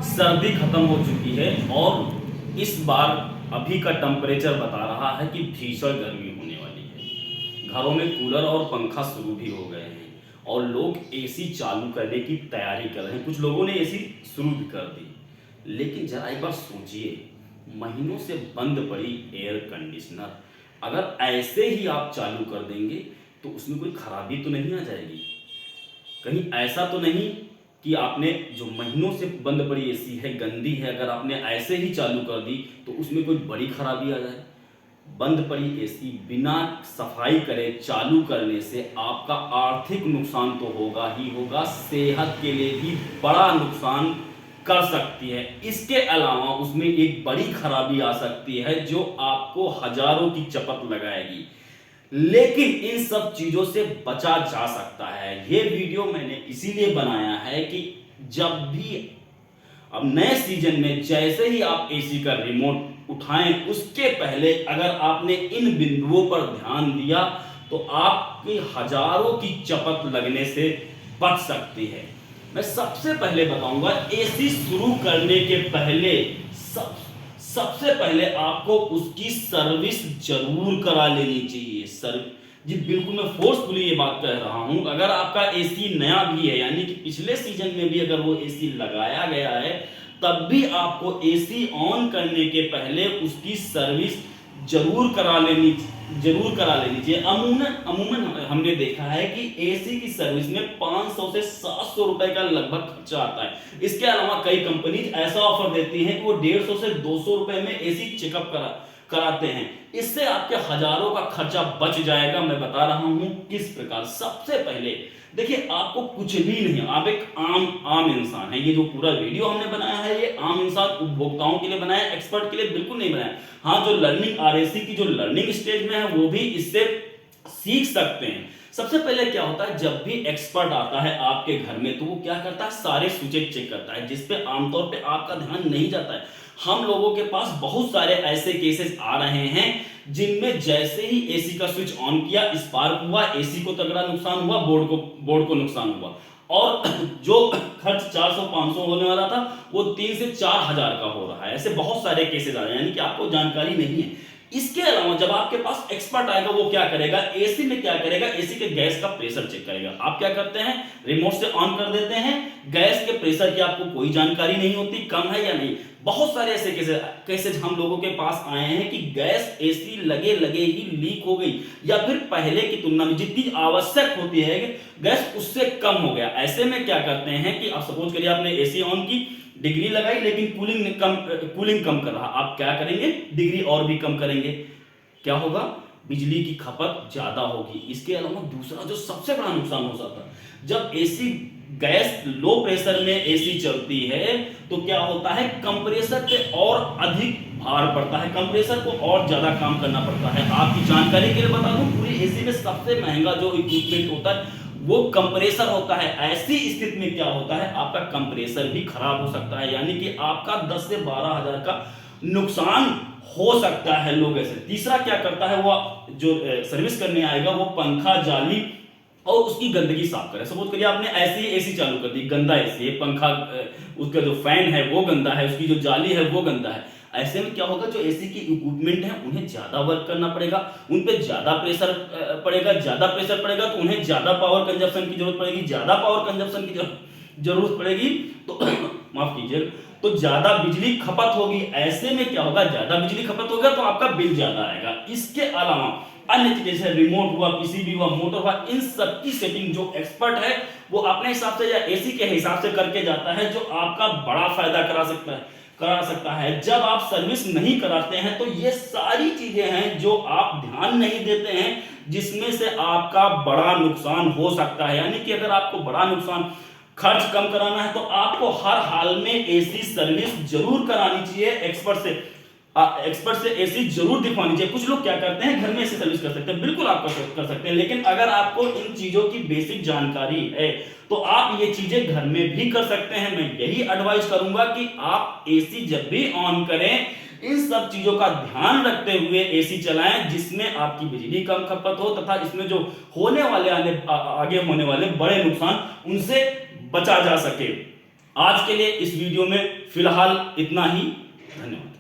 सर्दी खत्म हो चुकी है और इस बार अभी का टेम्परेचर बता रहा है कि भीषण गर्मी होने वाली है। घरों में कूलर और पंखा शुरू भी हो गए हैं और लोग एसी चालू करने की तैयारी कर रहे हैं। कुछ लोगों ने एसी शुरू भी कर दी, लेकिन जरा एक बार सोचिए, महीनों से बंद पड़ी एयर कंडीशनर अगर ऐसे ही आप चालू कर देंगे तो उसमें कोई खराबी तो नहीं आ जाएगी? कहीं ऐसा तो नहीं कि आपने जो महीनों से बंद पड़ी एसी है, गंदी है, अगर आपने ऐसे ही चालू कर दी तो उसमें कोई बड़ी खराबी आ जाए? बंद पड़ी एसी बिना सफाई करे चालू करने से आपका आर्थिक नुकसान तो होगा ही होगा, सेहत के लिए भी बड़ा नुकसान कर सकती है। इसके अलावा उसमें एक बड़ी खराबी आ सकती है जो आपको हजारों की चपत लगाएगी, लेकिन इन सब चीजों से बचा जा सकता है। ये वीडियो मैंने इसीलिए बनाया है कि जब भी अब नए सीजन में जैसे ही आप एसी का रिमोट उठाएं, उसके पहले अगर आपने इन बिंदुओं पर ध्यान दिया तो आपकी हजारों की चपत लगने से बच सकती है। मैं सबसे पहले बताऊंगा, एसी शुरू करने के पहले सबसे पहले आपको उसकी सर्विस जरूर करा लेनी चाहिए। जी बिल्कुल, मैं फोर्सफुली ये बात कह रहा हूं। अगर आपका एसी नया भी है, यानी कि पिछले सीजन में भी अगर वो एसी लगाया गया है, तब भी आपको एसी ऑन करने के पहले उसकी सर्विस जरूर करा लेनी चाहिए। अमूमन हमने देखा है कि एसी की सर्विस में 500 से 700 रुपए का लगभग खर्चा आता है। इसके अलावा कई कंपनीज ऐसा ऑफर देती हैं कि वो 150 से 200 रुपए में एसी चेकअप कराते हैं। इससे आपके हजारों का खर्चा बच जाएगा। मैं बता रहा हूं किस प्रकार। सबसे पहले देखिए, आपको कुछ भी नहीं, आप एक आम इंसान है। ये जो पूरा वीडियो हमने बनाया है, ये आम इंसान उपभोक्ताओं के लिए बनाया, एक्सपर्ट के लिए बिल्कुल नहीं बनाया। हाँ, जो लर्निंग आरएसी की जो लर्निंग स्टेज में है वो भी इससे सीख सकते हैं। सबसे पहले क्या होता है, जब भी एक्सपर्ट आता है आपके घर में तो वो क्या करता है, सारे स्विचेस चेक करता है, जिसपे आमतौर पे आपका ध्यान नहीं जाता है। हम लोगों के पास बहुत सारे ऐसे केसेस आ रहे हैं जिनमें जैसे ही एसी का स्विच ऑन किया, स्पार्क हुआ, एसी को तगड़ा नुकसान हुआ, बोर्ड को नुकसान हुआ, और जो खर्च 400-500 होने वाला था वो 3 से 4 हजार का हो रहा है। ऐसे बहुत सारे केसेस आ रहे हैं, यानी कि आपको जानकारी नहीं है। इसके अलावा जब आपके पास एक्सपर्ट आएगा, वो क्या करेगा, एसी में क्या करेगा, एसी के गैस का प्रेशर चेक करेगा। आप क्या करते हैं, रिमोट से ऑन कर देते हैं, गैस के प्रेशर की आपको कोई जानकारी नहीं होती, कम है या नहीं। बहुत सारे ऐसे केसेस हम लोगों के पास आए हैं कि गैस एसी लगे ही लीक हो गई, या फिर पहले की तुलना में जितनी आवश्यक होती है गैस उससे कम हो गया। ऐसे में क्या करते हैं कि आप सपोज करिए आपने एसी ऑन की, डिग्री लगाई, लेकिन कूलिंग कम कर रहा, आप क्या करेंगे, डिग्री और भी कम करेंगे। क्या होगा, बिजली की खपत ज्यादा होगी। इसके अलावा दूसरा जो सबसे बड़ा नुकसान हो सकता है, जब एसी गैस लो प्रेशर में एसी चलती है तो क्या होता है, कंप्रेसर पे और अधिक भार पड़ता है, कंप्रेसर को और ज्यादा काम करना पड़ता है। आपकी जानकारी के लिए बता दूं, पूरी एसी में सबसे महंगा जो इक्विपमेंट होता है वो कंप्रेसर होता है। ऐसी स्थिति में क्या होता है, आपका कंप्रेसर भी खराब हो सकता है, यानी कि आपका 10 से 12 हजार का नुकसान हो सकता है लोगों से। तीसरा क्या करता है, वो जो सर्विस करने आएगा वो पंखा, जाली और उसकी गंदगी साफ करे। सपोज करिए आपने ऐसे ही एसी चालू कर दी, गंदा एसी है, पंखा उसका जो फैन है वो गंदा है, उसकी जो जाली है वो गंदा है। ऐसे में क्या होगा, जो एसी की इक्विपमेंट है उन्हें ज्यादा वर्क करना पड़ेगा, उन पे ज्यादा प्रेशर पड़ेगा तो उन्हें ज्यादा पावर कंजप्शन की जरूरत पड़ेगी, ज्यादा पावर कंजप्शन की जरूरत पड़ेगी तो माफ कीजिए, तो ज्यादा बिजली खपत होगी। ऐसे में क्या होगा, ज्यादा बिजली खपत होगा तो आपका बिल ज्यादा आएगा। इसके अलावा अन्य चीजें जैसे रिमोट हुआ, पीसीबी हुआ, मोटर हुआ, इन सब की सेटिंग जो एक्सपर्ट है वो अपने हिसाब से या एसी के हिसाब से करके जाता है, जो आपका बड़ा फायदा करा सकता है। जब आप सर्विस नहीं कराते हैं तो ये सारी चीजें हैं जो आप ध्यान नहीं देते हैं, जिसमें से आपका बड़ा नुकसान हो सकता है। यानी कि अगर आपको बड़ा नुकसान, खर्च कम कराना है तो आपको हर हाल में एसी सर्विस जरूर करानी चाहिए। एक्सपर्ट से एसी जरूर दिखवानी चाहिए। कुछ लोग क्या करते हैं, घर में एसी सर्विस कर सकते हैं, बिल्कुल आप कर सकते हैं, लेकिन अगर आपको इन चीजों की बेसिक जानकारी है तो आप ये चीजें घर में भी कर सकते हैं। मैं यही एडवाइस करूंगा कि आप एसी जब भी ऑन करें, इन सब चीजों का ध्यान रखते हुए एसी चलाएं, जिसमें आपकी बिजली कम खपत हो तथा इसमें जो होने वाले आगे होने वाले बड़े नुकसान उनसे बचा जा सके। आज के लिए इस वीडियो में फिलहाल इतना ही। धन्यवाद।